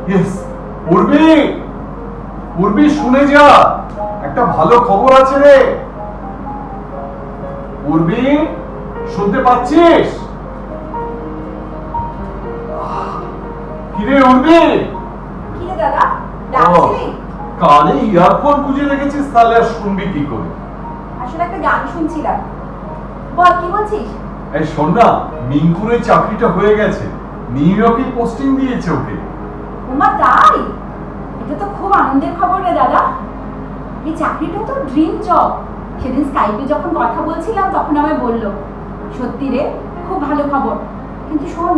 Yes. Urvi, Urvi শুনে যা, একটা ভালো খবর আছে রে। উর্বি, শুনতে পাচ্ছিস? কিরে উর্বি? কিরে দাদা, ডাকছিলি? কানে ইয়ারফোন গুঁজে রেখেছিস, তাহলে আর শুনবি কি করে? আসলে একটা গান শুনছিলাম। বল, কি বলছিস? এই শোন না, মিঙ্কুরের চাকরিটা হয়ে গেছে, নিউ ইয়র্কে পোস্টিং দিয়েছে ওকে। ওমা তাই? এটা তো খুব আনন্দের খবর রে দাদা। এই চাকরিটা তো ড্রিম জব। সেদিন স্কাইপে যখন কথা বলছিলাম তখন আমায় বললো, সত্যি রে, খুব ভালো খবর। কিন্তু শোন,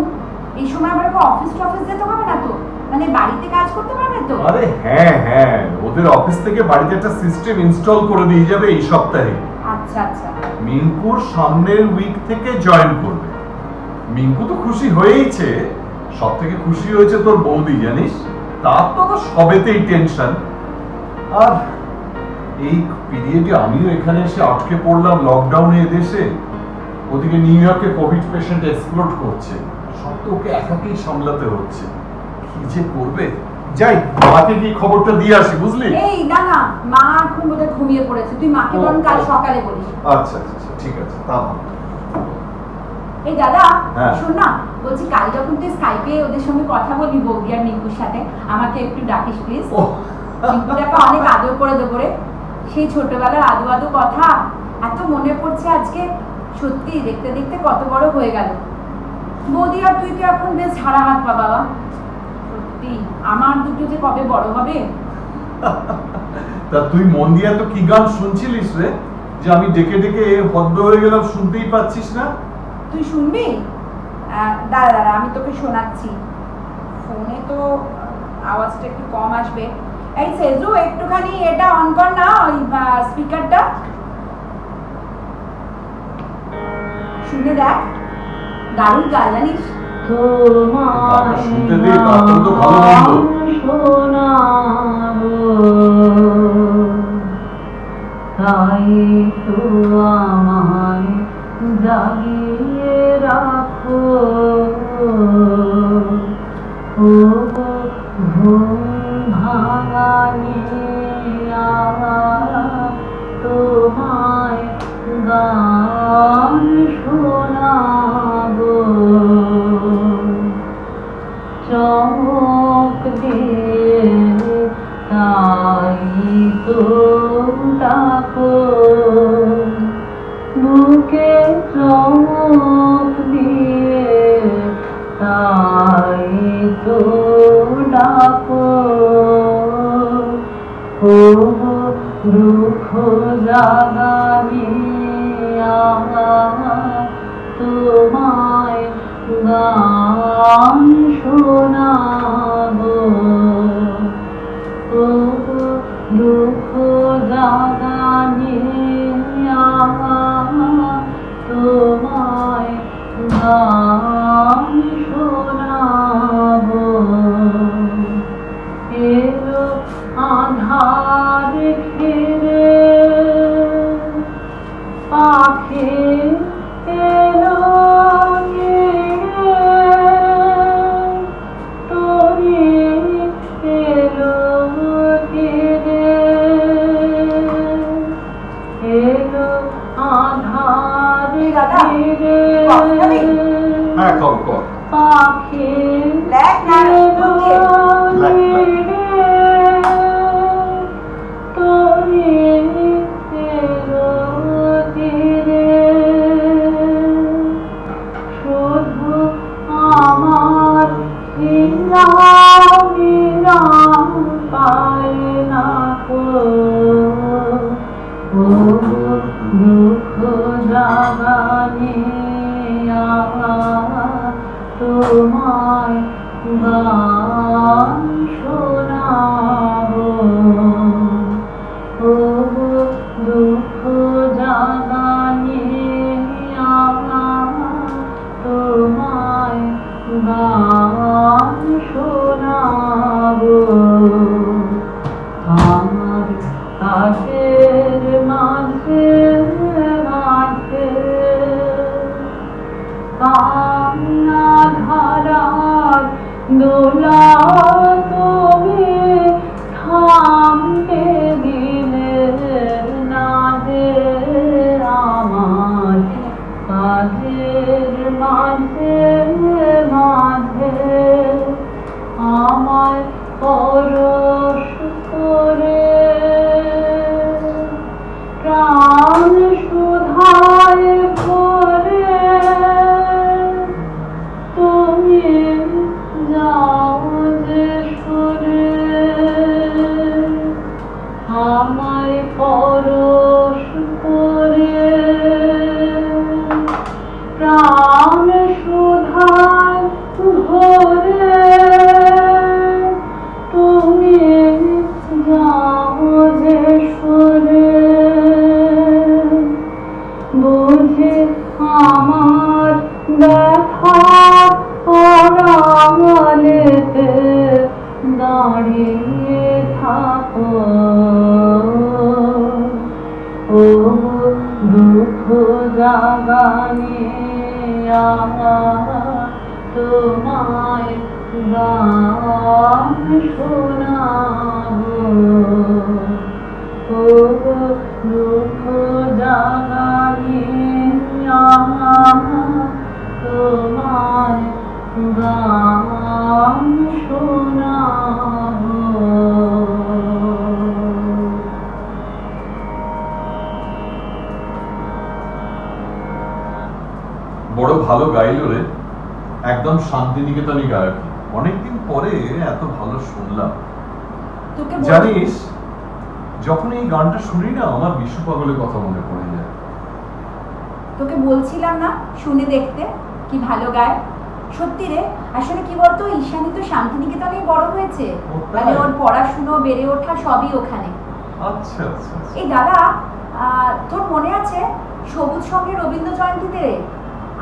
এই সময় আবার অফিস যেতে হবে না তো? মানে বাড়িতে কাজ করতে পারবে তো? আরে হ্যাঁ হ্যাঁ, ওদের অফিস থেকে বাড়িতে একটা সিস্টেম ইনস্টল করে দিয়ে যাবে এই সপ্তাহে। আচ্ছা আচ্ছা। মিঙ্কুর সামনের উইক থেকে জয়েন করবে। মিঙ্কু তো খুশি হয়েইছে, সব থেকে খুশি হয়েছে তোর বৌদি, জানিস? তার তো সবেতেই টেনশন। আর এই পিরিয়ডে আমিও এখানে এসে আটকে পড়লাম লকডাউনে এদেশে। ওদিকে নিউ ইয়র্কে কোভিড পেশেন্ট এক্সপ্লোড করছে, সব তো ওকে একাকেই সামলাতে হচ্ছে। কি যে করবে, যাই মাকে কি খবরটা দিয়ে আসি, বুঝলি? এই না না, মা এখন বোধহয় ঘুমিয়ে পড়েছে, তুই মাকে বরং কাল সকালে বলিস। আচ্ছা আচ্ছা, ঠিক আছে, তা ভালো। এই দাদা, হ্যাঁ। শোন না, বলছি কাল যখন তুই স্কাইপে ওদের সঙ্গে কথা বলবি, বৌদি আর মিঙ্কুর সাথে, আমাকে একটু ডাকিস প্লিজ। মিঙ্কুটাকে অনেক আদর করে দেবো রে। সেই ছোটবেলার আদো আদো কথা এত মনে পড়ছে আজকে। সত্যি দেখতে দেখতে কত বড় হয়ে গেল। বৌদি আর তুই তো এখন বেশ ঝাড়া হাত পা বাবা। সত্যি আমার দুটো যে কবে বড় হবে। তা তুই মন দিয়ে তো কি গান শুনছিলিস রে, যে আমি ডেকে ডেকে হদ্দ হয়ে গেলাম, শুনতেই পাচ্ছিস না? তুই শুনবি? দাঁড়া দাঁড়া, আমি তোকে শোনাচ্ছি। ফোনে তো আওয়াজটা একটু কম আসবে। এই সেজু, একটুখানি এটা অন কর না, ওই স্পিকারটা শুনে দেখ। দারুণ গান, জানিস? গানটা শুনতে দে, তারপরে তো ভালো মন্দ। তাই তো আমায় জাগিয়ে রাখো, ও ঘুম ভাঙানিয়া, তোমায় গান শোনাবো। চমক দিয়ে তাই তো ডাকো, বুকে চমক দিয়ে তাই তো ডাকো, ও দুঃখ জাগানিয়া, তোমায় গান শোনাবো, ও দুঃখ জাগানিয়া, তোমায় গান শোনাবো। এলো আধার ঘিরে পাখি এলো নিয়ে, তোরি এলো ধীরে, এলো আধার ঘিরে হ্যাঁ, কর। পাখি ব্ল্যাক না লুকিয়ে। নিরে, তোরি এলো ধীরে, শুধু আমার নিরাম পায় না কো, ও দুঃখ জাগানিয়া, তোমায় গান শোনাবো, ও দুঃখ জাগানিয়া, তোমায় গান শোনাবো। আমার কাছের মান আমায় পরশ করে প্রাণ সুধায় ভরে তুমি যাও যে সরে বুঝে আমার ব্যথা আড়ালেতে দাঁড়িয়ে থাকো ও দুঃখ জাগানে তোমায় গান শোনাবো ও দুঃখ জাগানে তোমায় গান শোনাবো। বড় ভালো গাইল রে, একদম শান্তিনিকেতনই গায়ক। অনেকদিন পরে এত ভালো শুনলাম। তোকে জানিস, যখন এই গানটা শুনি না আমার বিশু পাগলের কথা মনে পড়ে যায়। তোকে বলছিলাম না শুনে দেখতে কি ভালো গায়। সত্যি রে, আসলে কি বলতো, ঈশানী তো শান্তিনিকেতনেই বড় হয়েছে, মানে ওর পড়াশুনো বেড়ে ওঠা সবই ওখানে। আচ্ছা আচ্ছা। এই দাদা, তোর মনে আছে সবুজ সঙ্গে রবীন্দ্র জয়ন্তীতে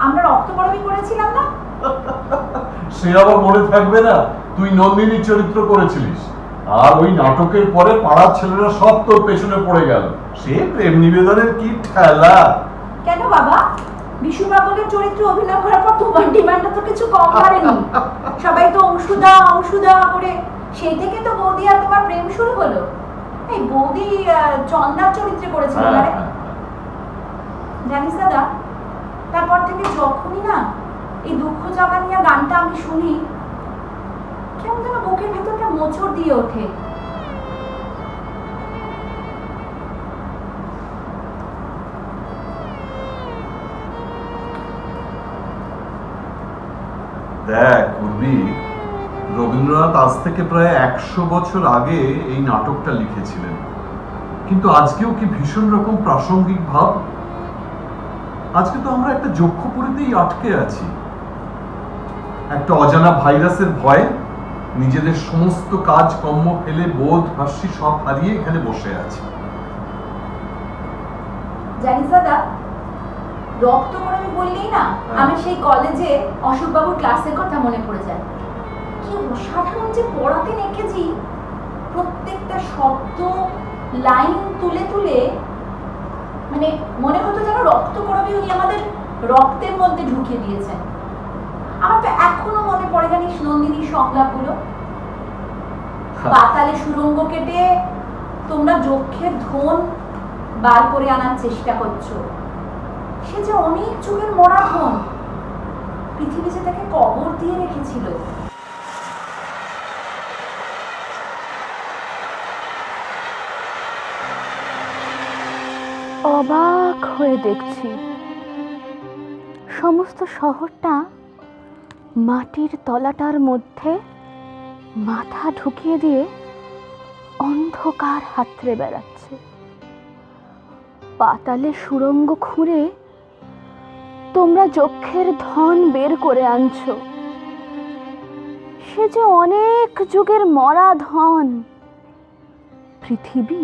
আমরা রক্তকরবী করেছিলাম না? সে আবার মনে থাকবে না? তুই নন্দিনীর চরিত্র করেছিলিস, আর ওই নাটকের পরে পাড়ার ছেলেরা সব তোর পেছনে পড়ে গেল। সে প্রেম নিবেদনের কি ঠেলা! কেন বাবা, বিশু পাগলের চরিত্রে অভিনয় করার পর তোমার ডিমান্ডটা তো কিছু কম করেনি। সবাই তো অংশুদা অংশুদা করে, সেই থেকে তো বৌদি আর তোমার প্রেম শুরু হলো। এই বৌদি চন্দার চরিত্রে করেছিল না রে? জানিস দাদা, তারপর থেকে যখনই না এই দুঃখ জাগানিয়া গানটা আমি শুনি, কেমন যেন বুকের ভেতরটা মোচড় দিয়ে ওঠে। দেখ উর্বি, রবীন্দ্রনাথ আজ থেকে প্রায় 100 বছর আগে এই নাটকটা লিখেছিলেন, কিন্তু আজকেও কি ভীষণ রকম প্রাসঙ্গিক ভাব। আজকে তো আমরা একটা যক্ষপুরীতেই আটকে আছি, একটা অজানা ভাইরাসের ভয়ে নিজেদের সমস্ত কাজ কর্ম ফেলে বোধ হাসি সব হারিয়ে এখানে বসে আছি। জানিস দাদা, রক্তকরবী বললেই না আমি সেই কলেজে অশোকবাবুর ক্লাসের কথা মনে পড়ে যায়। কি অসাধারণ যে পড়াতে নেকেছি, প্রত্যেকটা শব্দ লাইন তুলে তুলে, মানে মনে হতো যেন রক্তকরবী উনি আমাদের রক্তের মধ্যে ঢুকিয়ে দিয়েছেন। আমার তো এখনো মনে পড়ে, জানিস, নন্দিনীর সংলাপগুলো। পাতালে সুরঙ্গ কেটে তোমরা যক্ষের ধন বার করে আনার চেষ্টা করছো, সে যে অনেক যুগের মরা ধন, পৃথিবী যে তাকে কবর দিয়ে রেখেছিল। অবাক হয়ে দেখছি সমস্ত শহরটা মাটির তলাটার মধ্যে মাথা ঢুকিয়ে দিয়ে অন্ধকার হাতড়ে বেড়াচ্ছে। পাতালে সুড়ঙ্গ খুঁড়ে তোমরা যক্ষের ধন বের করে আনছো, সে যে অনেক যুগের মরা ধন, পৃথিবী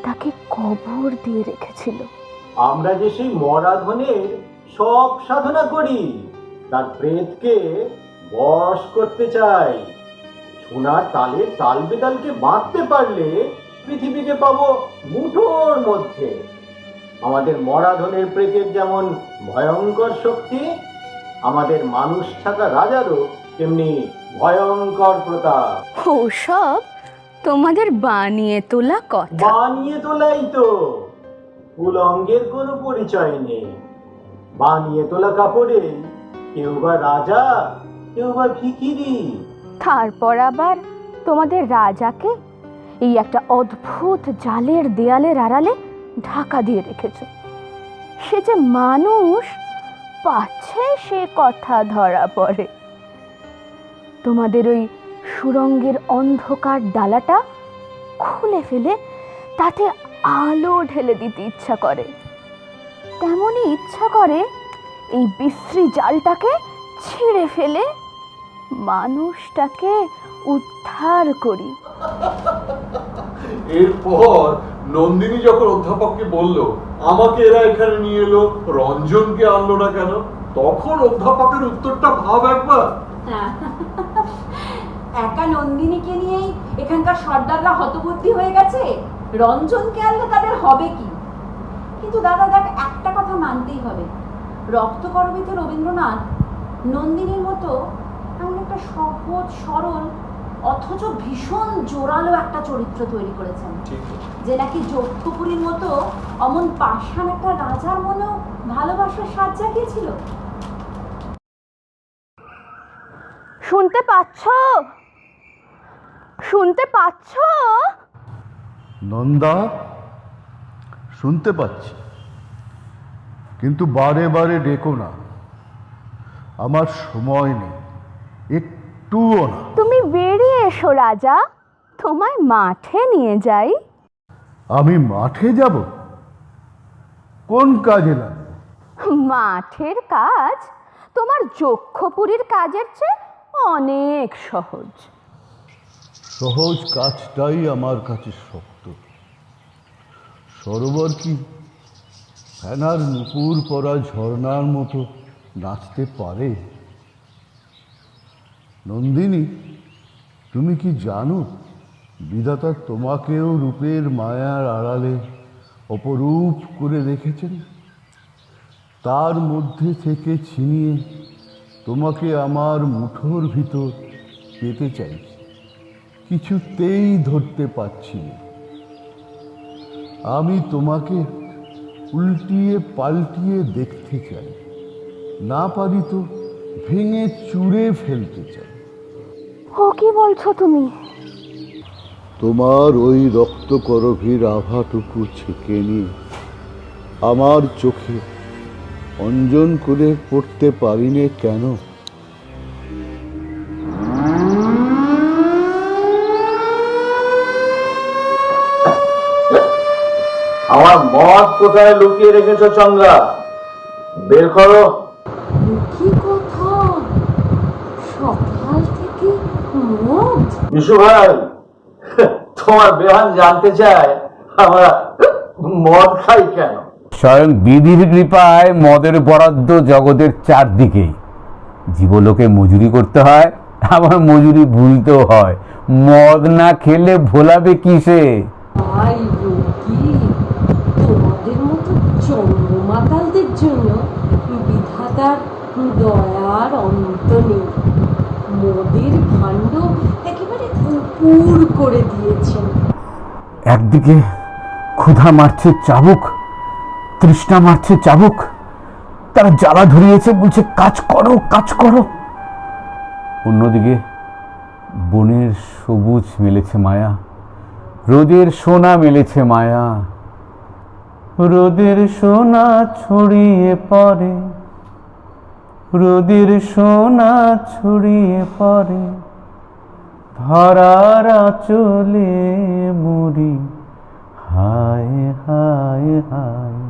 তাকে কবর দিয়ে রেখেছিল। আমরা যে সেই মরা ধনের সব সাধনা করি, তার প্রেতকে বশ করতে চাই। সোনার তালের তাল বেতালকে বাঁধতে পারলে পৃথিবীকে পাবো মুঠোর মধ্যে। আমাদের মরা ধনের প্রেতের যেমন ভয়ঙ্কর শক্তি, আমাদের মানুষ ছাকা রাজারও তেমনি ভয়ঙ্কর প্রতাপ। ওসব তোমাদের বানিয়ে তোলা কথা। বানিয়ে তোলাই তো, উলঙ্গের কোনো পরিচয় নেই। বানিয়ে তোলা কাপড়ে কেউ বা রাজা, কেউ বা ভিখিরি। তারপর আবার তোমাদের রাজাকে এই একটা অদ্ভুত জালের দেয়ালের আড়ালে ঢাকা দিয়ে রেখেছ। সে যে মানুষ, পাচ্ছে সে কথা ধরা পড়ে। তোমাদের ওই সুরঙ্গের অন্ধকার ডালাটা খুলে ফেলে তাতে আলো ঢেলে দিতে ইচ্ছা করে। তেমনই ইচ্ছা করে এই বিশ্রী জালটাকে ছিঁড়ে ফেলে মানুষটাকে উদ্ধার করি। এরপর নন্দিনী যখন অধ্যাপককে বলল আমাকে এরা এখানে নিয়ে এলো, রঞ্জনকে আনলো না কেন, তখন অধ্যাপকের উত্তরটা ভাব একবার। একা নন্দিনীকে নিয়েই এখানকার সর্দাররা হতবুদ্ধি হয়ে গেছে, রঞ্জনকে আনলে তাদের হবে কি? কিন্তু দাদা দেখ, একটা কথা মানতেই হবে, রক্তকরবীতে রবীন্দ্রনাথ নন্দিনীর মতো এমন একটা সহজ সরল অথচ ভীষণ জোরালো একটা চরিত্র তৈরি করেছেন, যে নাকি যক্ষপুরীর মতো অমন পাষাণ একটা রাজার মনেও ভালোবাসার স্বাদ জাগিয়েছিল। শুনতে পাচ্ছ? শুনতে পাচ্ছ? নন্দা, শুনতে পাচ্ছি, কিন্তু বারে বারে ডেকো না, আমার সময় নেই, একটুও না। তুমি বেরিয়ে এসো রাজা, তোমায় মাঠে নিয়ে যাই। আমি মাঠে যাব? কোন কাজে লাগবে? মাঠের কাজ তোমার যক্ষপুরীর কাজের চেয়ে অনেক সহজ। সহজ কাজটাই আমার কাছে শক্ত। সরোবর কি ফেনার নুপুর পরা ঝর্ণার মতো নাচতে পারে? নন্দিনী, তুমি কি জানো বিধাতা তোমাকেও রূপের মায়ার আড়ালে অপরূপ করে রেখেছেন? তার মধ্যে থেকে ছিনিয়ে তোমাকে আমার মুঠোর ভিতর পেতে চাইছি, কিছুতেই ধরতে পারছি না। আমি তোমাকে উল্টিয়ে পাল্টিয়ে দেখতে চাই, না পারি তো ভেঙে চুরে ফেলতে চাই। ও কি বলছো তুমি? তোমার ওই রক্তকরভীর আভাটুকু ছেঁকে নিয়ে আমার চোখে অঞ্জন করে পড়তে পারিনে কেন? আমার মদ কোথায় লুকিয়ে রেখেছো চন্দ্রা? বের করো। কি কথা, সকাল থেকে মদ? বিশু ভাই, তোমার বেহান জানতে চায় আমরা মদ খাই কেন। স্বয়ং বিধির কৃপায় মদের বরাদ্দ জগতের চারদিকেই। জীবলোকে মজুরি করতে হয়, আবার মজুরি ভুলতেও হয়। মদ না খেলে ভোলাবে কিসে? ভাই রোগী, তোমাদের মতো চন্দ্রমাতালদের জন্য বিধাতার দয়ার অন্ত নেই। মদের ভাণ্ড একেবারে উপুর করে দিয়েছেন। একদিকে ক্ষুধা মারছে চাবুক, তৃষ্ণা মারছে চাবুক, তারা জ্বালা ধরিয়েছে, বলছে কাজ করো কাজ করো। অন্যদিকে বনের সবুজ মেলেছে মায়া, রোদের সোনা মেলেছে মায়া। রোদের সোনা ছড়িয়ে পড়ে, রোদের সোনা ছড়িয়ে পড়ে, ধরার আঁচলে মরি, হায় হায় হায়।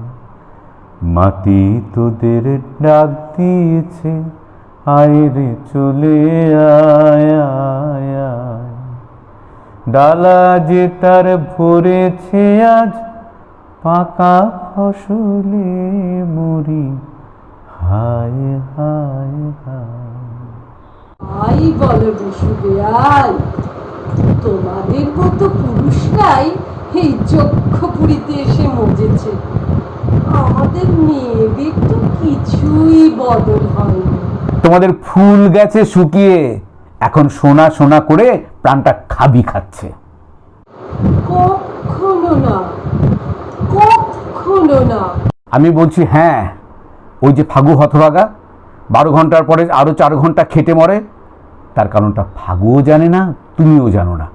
মাটি তোদের ডাক দিয়েছে, আয় রে চলে আয় আয় আয়। ডালা যে তার ভরেছে আজ, পাকা ফসলে মরি, হায় হায় হায়। আই বলো বিশু বেয়াই, তোমাদের মতো পুরুষরাই এই যক্ষপুরীতে এসে মজেছে। আমাদের মেয়েদের তো কিছুই বদল হয়নি। তোমাদের ফুল গেছে শুকিয়ে, এখন সোনা সোনা করে প্রাণটা খাবি খাচ্ছে। কখনো না, কখনো না। আমি বলছি হ্যাঁ, ওই যে ফাগু হতভাগা 12 ঘন্টার পরে আরো 4 ঘন্টা খেটে মরে, তার কারণটা ফাগুও জানে না, তুমিও জানো না,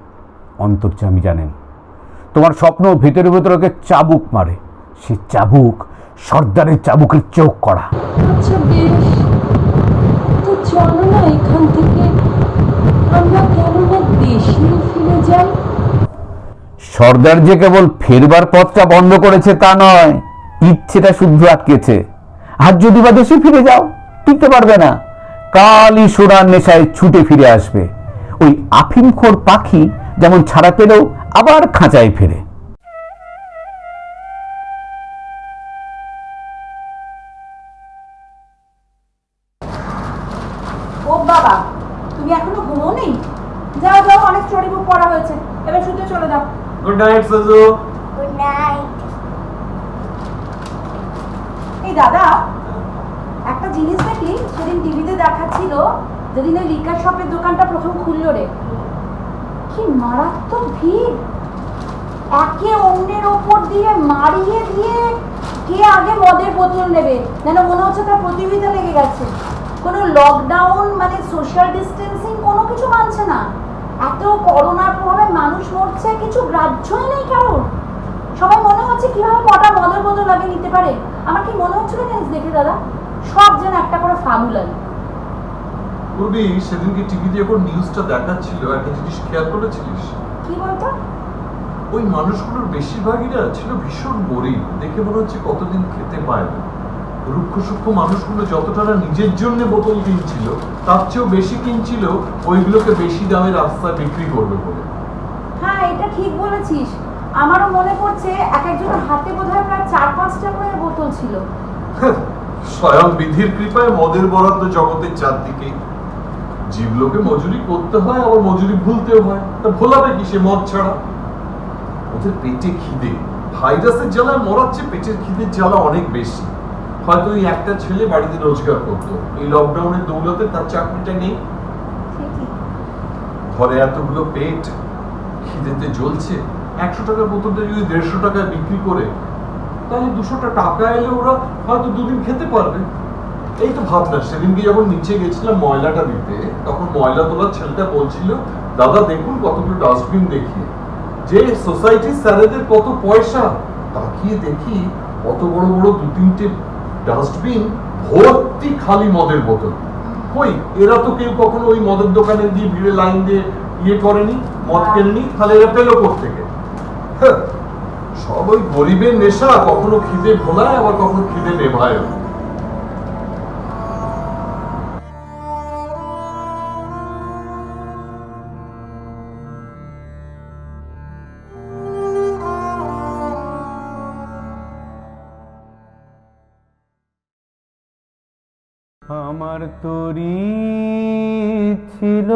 অন্তর্যামী জানেন। তোমার স্বপ্ন ভেতরে ভেতরে ওকে চাবুক মারে, সে চাবুক সর্দারের চাবুকের চোখ করা। আচ্ছা বেশ, তো চলো না এখান থেকে আমরা কেননা দেশে ফিরে যাই। সর্দার যে কেবল ফেরবার পথটা বন্ধ করেছে তা নয়, ইচ্ছেটা শুদ্ধ আটকেছে। আর যদি বা দেশে ফিরে যাও, টিকতে পারবে না, কালই সোনার নেশায় ছুটে ফিরে আসবে। ওই আফিমখোর পাখি যেমন ছাড়া পেলেও আবার খাঁচায় ফেরে। ও বাবা, তুমি এখনো ঘুমোওনি? যাও যাও, অনেক স্টোরি বুক পড়া হয়েছে, এবার শুতে চলে যাও। Good night Saju. Good night. এই দাদা, একটা জিনিস দেখলি সেদিন টিভিতে দেখাচ্ছিল, যেদিন ওই লিকার শপের দোকানটা প্রথম খুললো রে, কি মারাত্মক ভিড়! একে অন্যের ওপর দিয়ে মারিয়ে দিয়ে কে আগে মদের বোতল নেবে, যেন মনে হচ্ছে তার প্রতিযোগিতা লেগে গেছে। কোনো লকডাউন মানে সোশ্যাল ডিস্টেন্সিং কোনো কিছু মানছে না। এত করোনার প্রভাবে মানুষ মরছে, কিছু গ্রাহ্যই নেই কারোর। সবাই মনে হচ্ছে কিভাবে কটা মদের বোতল আগে নিতে পারে। আমার কি মনে হচ্ছিল জানিস দেখে দাদা, সব যেন একটা করে ফাগুলানি। পূর্বী, সেদিনকে টিভিতে যখন নিউজটা দেখাচ্ছিল, একটা জিনিস খেয়াল করেছিলিস? কি বলতো? ওই মানুষগুলোর বেশিরভাগইরা ছিল ভীষণ গরিব, দেখে মনে হচ্ছে কতদিন খেতে পায় না। রুক্ষ সূক্ষ্ম মানুষগুলো যতটা না নিজের জন্য বোতল কিনছিল, তার চেয়েও বেশি কিনছিল ওইগুলোকে বেশি দামে রাস্তায় বিক্রি করবে বলে। হ্যাঁ, এটা ঠিক বলেছিস। আমারও মনে পড়ছে এক একজনের হাতে বোধহয় প্রায় 4-5টা করে বোতল ছিল। স্বয়ং বিধির কৃপায় মদের বরাদ্দ জগতের চারদিকে। জীবলোকে মজুরি করতে হয়, আবার মজুরি ভুলতেও হয়। তা ভোলাবে কি সে মদ ছাড়া? ওদের পেটে খিদে, ভাইরাসের জ্বালায় মরার চেয়ে পেটের খিদের জ্বালা অনেক বেশি। হয়তো ওই একটা ছেলে বাড়িতে রোজগার করতো, এই লকডাউনের দৌলতে তার চাকরিটা নেই। ঘরে এতগুলো পেট খিদেতে জ্বলছে, 100 টাকার বোতলটা যদি 150 টাকায় বিক্রি করে, তাহলে 200টা টাকা এলে ওরা হয়তো দুদিন খেতে পারবে। এই তো ভাবনা। সেদিনকে যখন নিচে গেছিলাম ময়লাটা দিতে, তখন ময়লা তোলার ছেলেটা বলছিল, দাদা দেখুন কতগুলো ডাস্টবিন দেখিয়ে, যে সোসাইটির স্যারেদের কত পয়সা। তাকিয়ে দেখি কত বড় বড় 2-3টে ডাস্টবিন ভর্তি খালি মদের বোতল। কই, এরা তো কেউ কখনো ওই মদের দোকানে গিয়ে ভিড়ে লাইন দিয়ে ইয়ে করেনি, মদ কেনেনি, তাহলে এরা পেলো কোত্থেকে? সব ওই গরিবের নেশা, কখনো খিদে ভোলায়, আবার কখনো খিদে নেভায়। আমার তরি ছিল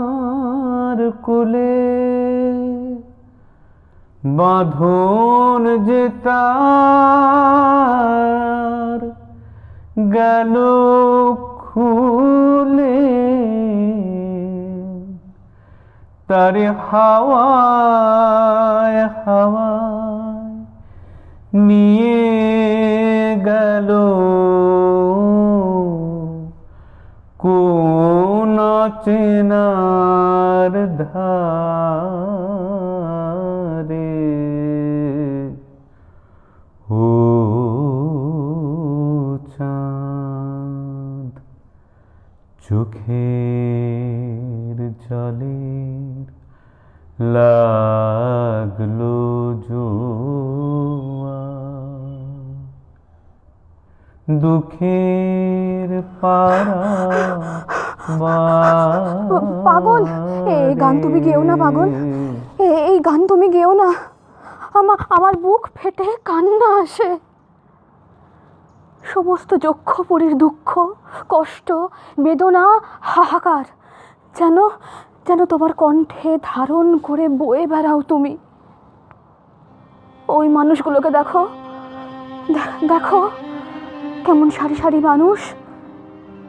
চেনার কোলে, বাঁধন যে তার গেল খুলে, তারে হাওয়ায় হাওয়ায় নিয়ে গেল কোন চেনার ধারে। ও চাঁদ, চোখের জলের লাগলো দুঃখের পারা। পাগল, এই গান তুমি গেও না পাগল, এই গান তুমি গেও না। আমার বুক ফেটে কান্না আসে। সমস্ত যক্ষপুরীর দুঃখ, কষ্ট, বেদনা, হাহাকার যেন যেন তোমার কণ্ঠে ধারণ করে বয়ে বেড়াও তুমি। ওই মানুষগুলোকে দেখো, দেখো কেমন সারি সারি মানুষ,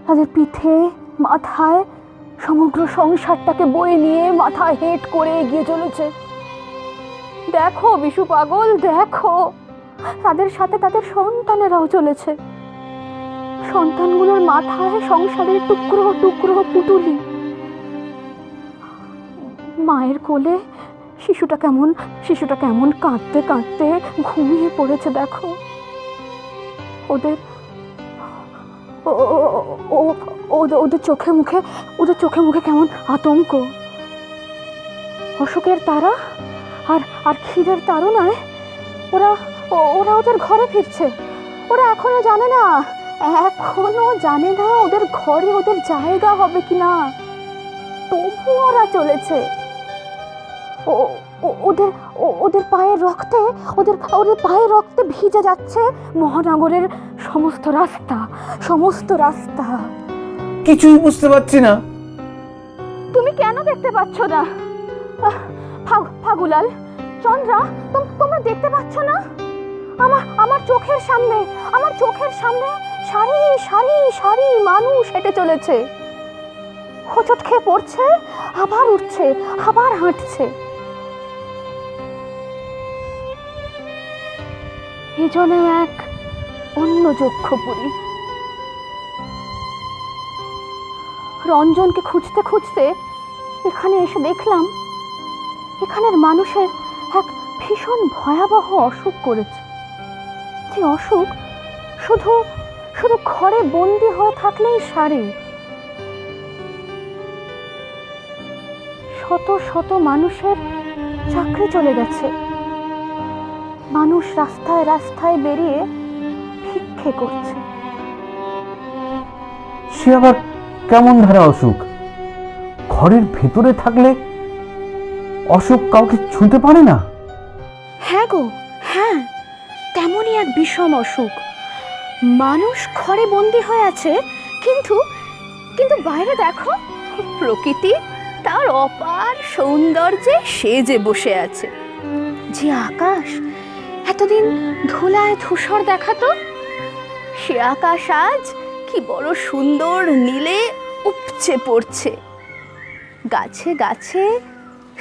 তাদের পিঠে মাথায় সমগ্র সংসারটাকে বয়ে নিয়ে মাথায় হেঁট করে এগিয়ে চলেছে। দেখো বিশু পাগল, দেখো তাদের সাথে তাদের সন্তানেরাও চলেছে। সন্তানগুলোর মাথায় সংসারের টুকরো টুকরো পুটুলি। মায়ের কোলে শিশুটা কেমন কাঁদতে কাঁদতে ঘুমিয়ে পড়েছে। দেখো ওদের চোখে মুখে কেমন আতঙ্ক। অশোকের তারা আর খিদের তাড়নায় ওরা ওদের ঘরে ফিরছে। ওরা এখনো জানে না ওদের ঘরে ওদের জায়গা হবে কিনা, তবু ওরা চলেছে। ওদের পায়ের রক্তে ভিজে যাচ্ছে মহানগরের সমস্ত রাস্তা। কিছুই বুঝতে পারছি না। তুমি কেন দেখতে পাচ্ছ না? ফাগুলাল, চন্দ্রা, তোমরা দেখতে পাচ্ছ না? আমার চোখের সামনে সারি সারি সারি মানুষ হেঁটে চলেছে। হোঁচট খেয়ে পড়ছে, আবার উঠছে, আবার হাঁটছে। এ যেন এক অন্য যক্ষপুরী। রঞ্জনকে খুঁজতে খুঁজতে এখানে এসে দেখলাম এখানের মানুষের এক ভীষণ ভয়াবহ অসুখ করেছে। যে অসুখ শুধু ঘরে বন্দি হয়ে থাকলেই সারে। শত শত মানুষের চাকরি চলে গেছে। মানুষ রাস্তায় রাস্তায় বেরিয়ে ভিক্ষে করছে। সে আবার কেমন ধারা অসুখ? ঘরের ভেতরে থাকলে অসুখ কাউকে ছুঁতে পারে না? হ্যাঁ গো, হ্যাঁ, তেমনই এক বিষম অসুখ। মানুষ ঘরে বন্দি হয়ে আছে, কিন্তু বাইরে দেখো, প্রকৃতি তার অপার সৌন্দর্যে সেজে বসে আছে। যে আকাশ এতদিন ধুলায় ধূসর দেখাতো, সে আকাশ আজ কি বড় সুন্দর নীলে উপচে পড়ছে। গাছে গাছে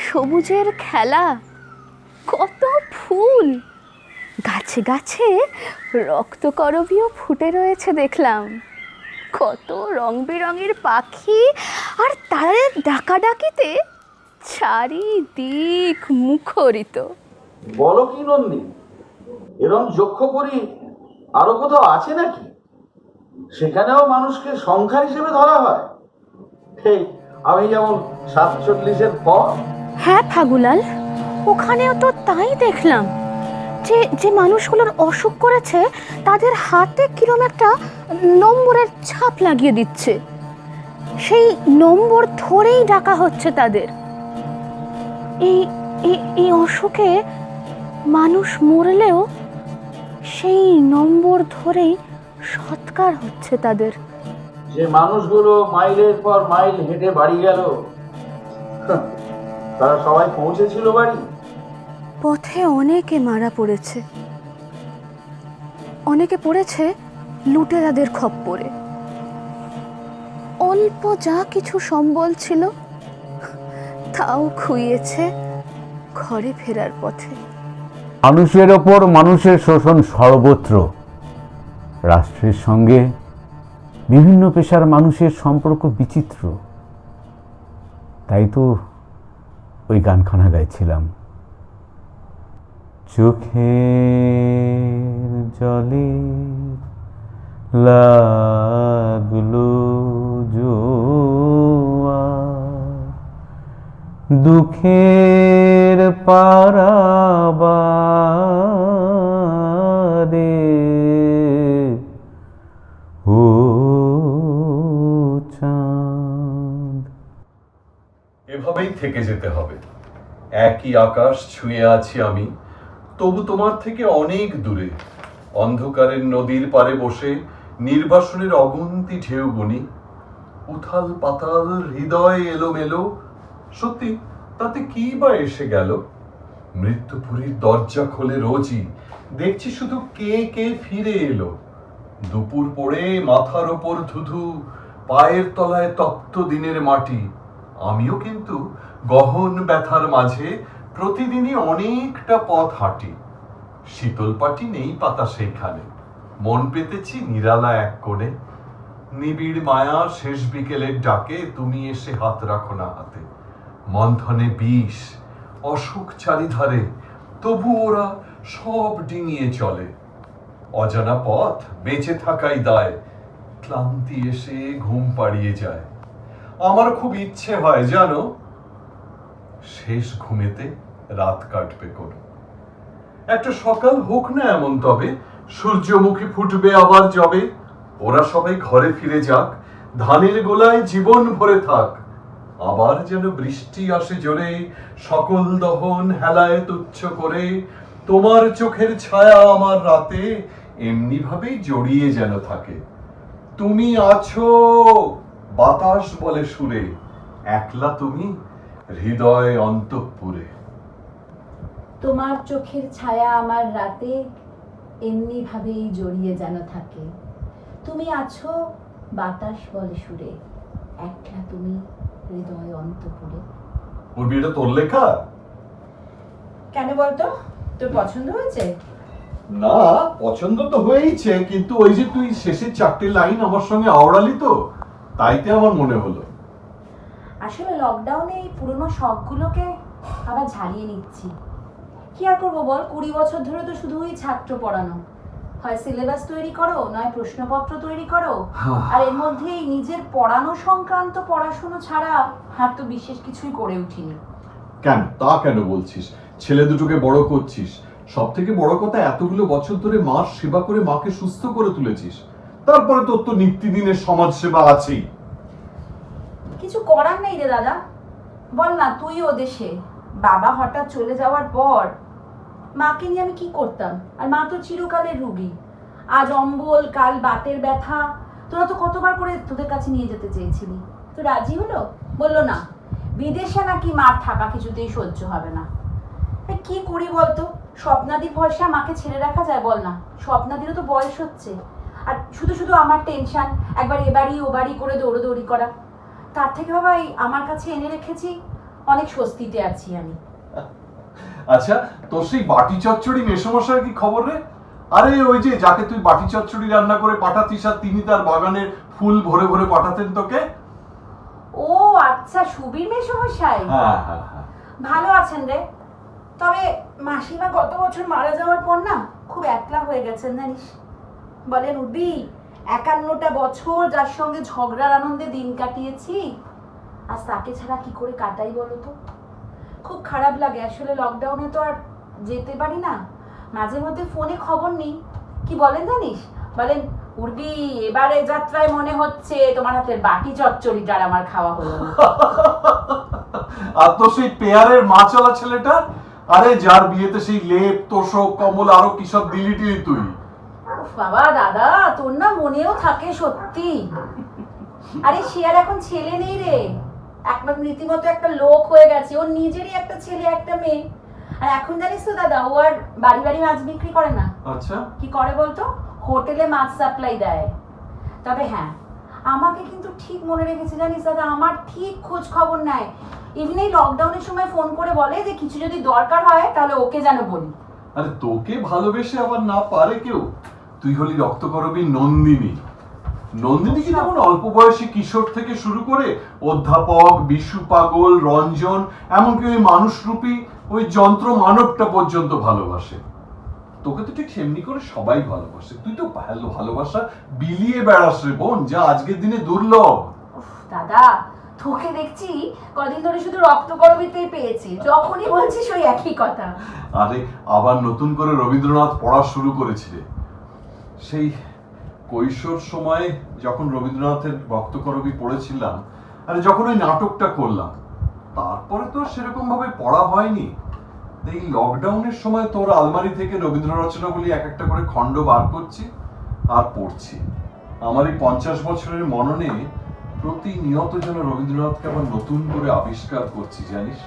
সবুজের খেলা, কত ফুল, গাছে গাছে রক্তকরবীও ফুটে রয়েছে দেখলাম। কত রং বেরঙের পাখি আর তাদের ডাকাডাকিতে চারিদিক মুখরিত। বলো কি নন্দী, এরম যক্ষপুরী আরো কোথাও আছে নাকি? সেখানেও মানুষকে সংখ্যা হিসেবে ধরা হয়? ঠিক আমি যেমন 47-এর পর। হ্যাঁ ফাগুলাল, ওখানেও তো তাই দেখলাম। যে মানুষগুলোর অসুখ করেছে তাদের হাতে কিরম একটা নম্বরের ছাপ লাগিয়ে দিচ্ছে। সেই নম্বর ধরেই ডাকা হচ্ছে তাদের। এই অসুখে মানুষ মরলেও সেই নম্বর ধরেই সৎকার হচ্ছে তাদের। যে মানুষগুলো মাইলের পর মাইল হেঁটে বাড়ি গেল, তারা সবাই পৌঁছেছিল বাড়ি? পথে অনেকে মারা পড়েছে, অনেকে পড়েছে লুটেরাদের খপ্পরে। অল্প যা কিছু সম্বল ছিল তাও খুইয়েছে ঘরে ফেরার পথে। মানুষের ওপর মানুষের শোষণ সর্বত্র। রাষ্ট্রের সঙ্গে বিভিন্ন পেশার মানুষের সম্পর্ক বিচিত্র। তাই তো ওই গানখানা গাইছিলাম। চোখের জলে লাগলো জোয়ার, দুঃখের পারাবারে ও চাঁদ। এভাবেই থেকে যেতে হবে। একই আকাশ ছুঁয়ে আছি আমি, তবু তোমার থেকে অনেক দূরে। অন্ধকারের নদীর পারে বসে নির্বাসনের অগুন্তি ঢেউ গুনি। উথাল পাতাল হৃদয় এলোমেলো, সত্যি তাতে কি বা এসে গেল? মৃত্যুপুরীর দরজা খোলে রোজই, দেখছি শুধু কে কে ফিরে এলো। দুপুর পড়ে মাথার ওপর ধুধু, পায়ের তলায় তপ্ত দিনের মাটি। আমিও কিন্তু গহন ব্যথার মাঝে প্রতিদিনই অনেকটা পথ হাঁটি। শীতল পাটি নেই পাতা সেইখানে, মন পেতেছি নিরালা এক কোণে। নিবিড় মায়া শেষ বিকেলের ডাকে তুমি এসে হাত রাখো না হাতে। মন্থনে বিষ, অসুখ চারিধারে, তবু ওরা সব ডিঙিয়ে চলে। অজানা পথ বেঁচে থাকাই দায়, ক্লান্তি এসে ঘুম পাড়িয়ে যায়। আমার খুব ইচ্ছে হয় জানো, শেষ ঘুমেতে রাত কাটবে করে। একটা সকাল হোক না এমন, তবে সূর্যমুখী ফুটবে আবার যবে। ওরা সবাই ঘরে ফিরে যাক, ধানের গোলায় জীবন ভরে থাক। আবার যেন বৃষ্টি আসে জোরে, সকল দহন হেলায় তুচ্ছ করে। তোমার চোখের ছায়া আমার রাতে এমনি ভাবেই জড়িয়ে যেন থাকে। তুমি আছো বাতাস বলে সুরে, একলা তুমি হৃদয় অন্তঃপুরে। তোমার চোখের ছায়া আমার রাতে এমনি ভাবেই জড়িয়ে যেন থাকে। তুমি আছো বাতাস বলে সুরে, একলা তুমি হৃদয় অন্তঃপুরে। পূর্বী, এটা তোর লেখা? কেন বলতো, তোর পছন্দ হয়েছে? না, পছন্দ তো হয়েইছে, কিন্তু ওই যে তুই শেষের 4টে লাইন আমার সঙ্গে আওড়ালি তো, তাইতে আমার মনে হলো। আসলে লকডাউনে এই পুরনো শখগুলোকে আবার ঝালিয়ে নিচ্ছি। কি আর করবো বল, 20 বছর ধরে তো শুধুই ছাত্র পড়ানো, হয় সিলেবাস তৈরি করো নয় প্রশ্নপত্র তৈরি করো, আর এর মধ্যেই নিজের পড়ানো সংক্রান্ত পড়াশোনা ছাড়া আর তো বিশেষ কিছুই করে উঠিনি। কেন তা কেন বলছিস? ছেলে দুটোকে বড় করছিস, সব থেকে বড় কথা এতগুলো বছর ধরে মার সেবা করে মাকে সুস্থ করে তুলেছিস, তারপরে তোর তো নিত্যদিনের সমাজ সেবা আছেই। কিছু করার নেই রে দাদা, বল না তুই ও দেশে, বাবা হঠাৎ চলে যাওয়ার পর মাকে নিয়ে আমি কি করতাম? আর মা তো চিরকালের রুগী, আজ অম্বল কাল বাতের ব্যথা। তোরা তো কতবার করে তোদের কাছে নিয়ে যেতে চেয়েছিলি, তো রাজি হলো? বললো না, বিদেশে নাকি মার থাকা কিছুতেই সহ্য হবে না। কি করি বলতো, স্বপ্নাদি ভরসা মাকে ছেড়ে রাখা যায় বল না? স্বপ্নাদিরও তো বয়স হচ্ছে, আর শুধু শুধু আমার টেনশন, একবার এ বাড়ি ও বাড়ি করে দৌড়োদৌড়ি করা। তার থেকে বাবা এই আমার কাছে এনে রেখেছি, অনেক স্বস্তিতে আছি আমি। আচ্ছা, তোর সেই বাটি চচ্চড়ি মেসমশার কি খবর রে? আরে ওই যে যাকে তুই বাটি চচ্চড়ি রান্না করে পাঠাতিস আর তিনি তার বাগানের ফুল ভরে ভরে পাঠাতেন তোকে। ও আচ্ছা, সুবীর মেসমশাই। হ্যাঁ হ্যাঁ হ্যাঁ, ভালো আছেন রে, তবে মাসিমা গত বছর মারা যাওয়ার পর না খুব একলা হয়ে গেছেন জানিস। বলেন উর্বি, 51টা বছর যার সঙ্গে ঝগড়ার আনন্দে দিন কাটিয়েছি, আজ তাকে ছাড়া কি করে কাটাই বলো তো? খুব খারাপ লাগে আসলে। লকডাউনে তো আর যেতে পারি না, মাঝে মধ্যে ফোনে খবর নেই। কি বলেন জানিস, বলেন উর্বি এবারে যাত্রায় মনে হচ্ছে তোমার হাতের বাটি চচ্চড়িটার আমার খাওয়া হলো না। আর তো সেই পেয়ারের মা চলা ছেলেটা, আরে যার বিয়েতে সেই লেপ তোষক কম্বল আরো কি সব দিলি টিলি তুই। বাবা দাদা, তোর না মনেও থাকে সত্যি। আরে সে আর এখন ছেলে নেই রে, একদম রীতিমতো একটা লোক হয়ে গেছে। ওর নিজেরই একটা ছেলে একটা মেয়ে। আর এখন জানিস তো দাদা, ও আর বাড়ি বাড়ি মাছ বিক্রি করে না। আচ্ছা, কি করে বলতো, হোটেলে মাছ সাপ্লাই দেয়। তবে হ্যাঁ, আমাকে কিন্তু ঠিক মনে রেখেছে জানিস দাদা, আমার ঠিক খোঁজ খবর নেয়। ইভেন এই লকডাউনের সময় ফোন করে বলে যে কিছু যদি দরকার হয় তাহলে ওকে যেন বলি। আরে তোকে ভালোবেসে আবার না পারে কেউ? তুই হলি রক্তকরবী নন্দিনী। নন্দিনী কি যেমন অল্প বয়সী কিশোর থেকে শুরু করে অধ্যাপক, বিশু পাগল, রঞ্জন, এমনকি ওই মানুষরূপী ওই যন্ত্র মানবটা পর্যন্ত ভালোবাসে। তোকে তো ঠিক সেমনি করে সবাই ভালোবাসে। তুই তো ভালোবাসা বিলিয়ে বেড়াস রে বোন, যা আজকের দিনে দুর্লভ। দাদা, তোকে দেখছি কদিন ধরে শুধু রক্তকরবীতেই পেয়েছি, যখনই বলছিস ওই একই কথা। আরে আবার নতুন করে রবীন্দ্রনাথ পড়া শুরু করেছিলে। সেই কৈশোর সময়ে যখন রবীন্দ্রনাথের রক্তকরবী পড়েছিলাম, আরে যখন ওই নাটকটা করলাম, তারপরে তো সেরকম ভাবে পড়া হয়নি। এই লকডাউনের সময় তোর আলমারি থেকে রবীন্দ্র রচনাগুলি এক একটা করে খণ্ড বার করছি আর পড়ছি। আমার এই 50 বছরের মননে প্রতিনিয়ত যেন রবীন্দ্রনাথকে আবার নতুন করে আবিষ্কার করছি জানিস।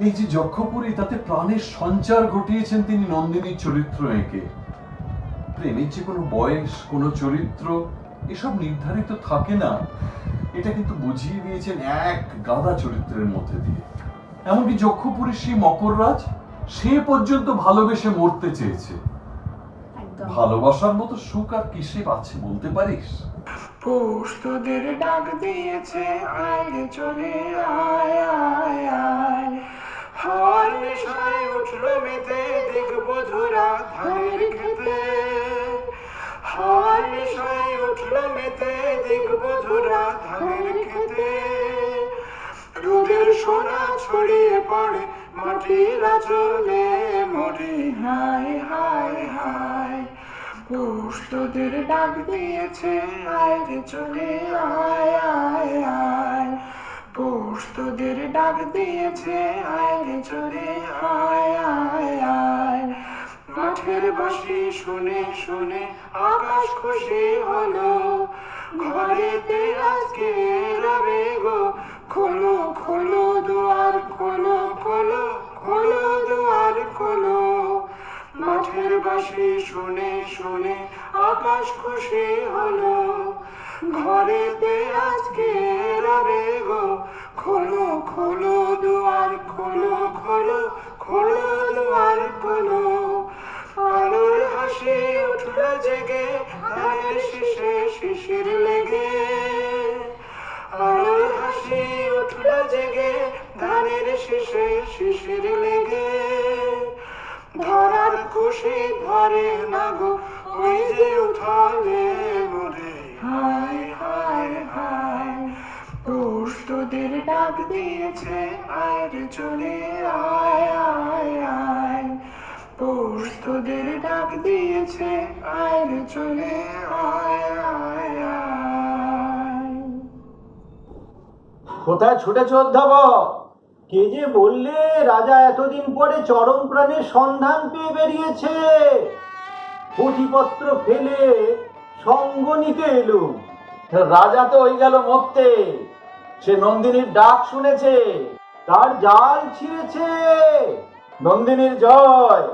এই যে যক্ষপুরী, তাতে প্রাণের সঞ্চার ঘটিয়েছেন তিনি নন্দিনীর চরিত্র এঁকে। প্রেমের যে কোনো বয়স, কোনো চরিত্র, এসব নির্ধারিত থাকে না, এটা কিন্তু বুঝিয়ে দিয়েছেন এক গাদা চরিত্রের মধ্যে দিয়ে। এমনকি যক্ষপুরী সেই মকররাজ, সে পর্যন্ত ভালোবেসে মরতে চেয়েছে। ভালোবাসার মতো সুখ আর কিসে আছে বলতে পারিস? পৌষ তোদের ডাক দিয়েছে, আয় চলে আয় আয় আয়। হাওয়ার নেশায় উঠলো মেতে, দেখবো ধরা ধানের খেতে। হাওয়ার নেশায় উঠল মেতে দিগ্বধূরা ধানের খেতে। রোদের সোনা ছড়িয়ে পড়ে মাটির আঁচলে মরি হায় হায় হায়। পৌষ তোদের ডাক দিয়েছে আয় রে চলে আয় আয় আয়। পৌষ তোদের ডাক দিয়েছে আয় রে চলে আয় আয় আয়। মাঠের বাঁশি শুনে শুনে আকাশ খুশি হলো, ঘরেতে আজকে রবে গো খোলো খোলো দুয়ার খোলো খোলো খোলো দুয়ার খোলো। মাঠের বাঁশি শুনে শুনে আকাশ খুশি হলো, ঘরেতে আজকে রবে গো খোলো খোলো দুয়ার খোলো খোলো খোলো দুয়ার খোলো। আলোর হাসি উঠল জেগে ধানের শীষে শিশির লেগে। আলোর হাসি উঠল জেগে ধানের শীষে শিশির লেগে। ধরার খুশি ধরে না গো ওই যে উঠালে মরে হায় হায় হায়। পৌষ তোদের ডাক দিয়েছে আয় রে চলে আয় আয় আয়। পৌষ তোদের ডাক দিয়েছে আয় রে চলে আয় আয় আয়। কোথায় ছুটেছ অধ্যাপক? কে যে বললে রাজা এতদিন পরে চরম প্রাণের সন্ধান পেয়ে বেরিয়েছে। পুঁথিপত্র ফেলে সঙ্গ নিতে এলুম। রাজা তো ওই গেল মরতে, সে নন্দিনীর ডাক শুনেছে, তার জাল ছিঁড়েছে। নন্দিনীর জয়।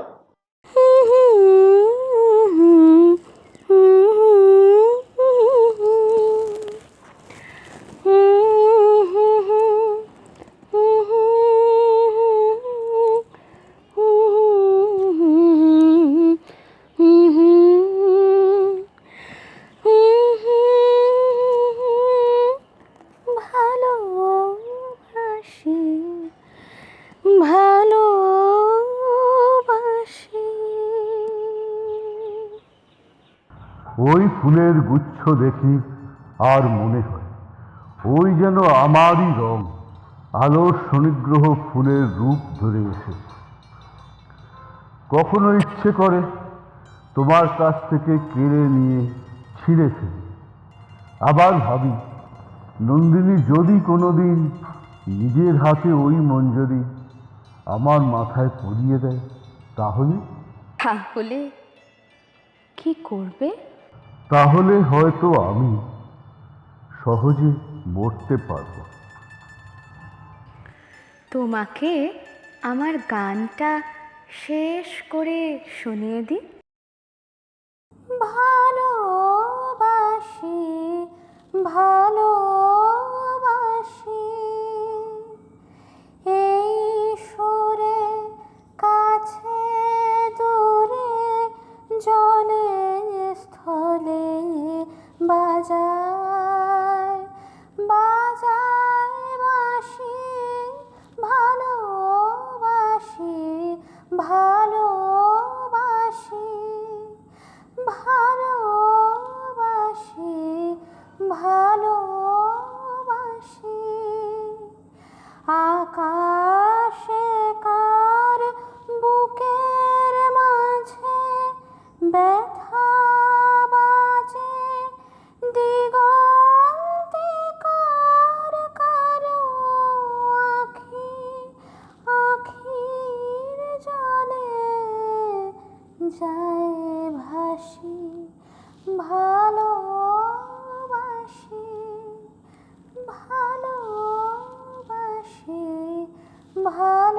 ওই ফুলের গুচ্ছ দেখি আর মনে হয় ওই যেন আমারই রং আলোর শনিগ্রহ ফুলের রূপ ধরে এসেছে। কখনো ইচ্ছে করে তোমার কাছ থেকে কেড়ে নিয়ে ছিঁড়ে ফেলি। আবার ভাবি নন্দিনী যদি কোনোদিন নিজের হাতে ওই মঞ্জরি আমার মাথায় পরিয়ে দেয় তাহলে তাহলে কি করবে? তাহলে হয়তো আমি সহজে মরতে পারব। তোমাকে আমার গানটা শেষ করে শুনিয়ে দিই। ভালোবাসি ভালোবাসি এই সুরে কাছে দূরে জলে স্থলে বাজায় বাজায় বাঁশি। ভালোবাসি ভালোবাসি ভালোবাসি ভালোবাসি। আকাশে কার বুকের মাঝে ব্যথা বাজে দিগন্তে কার কালো আখি আখির জলে যায় ভাসি। ভালোবাসি ভালোবাসি ভালো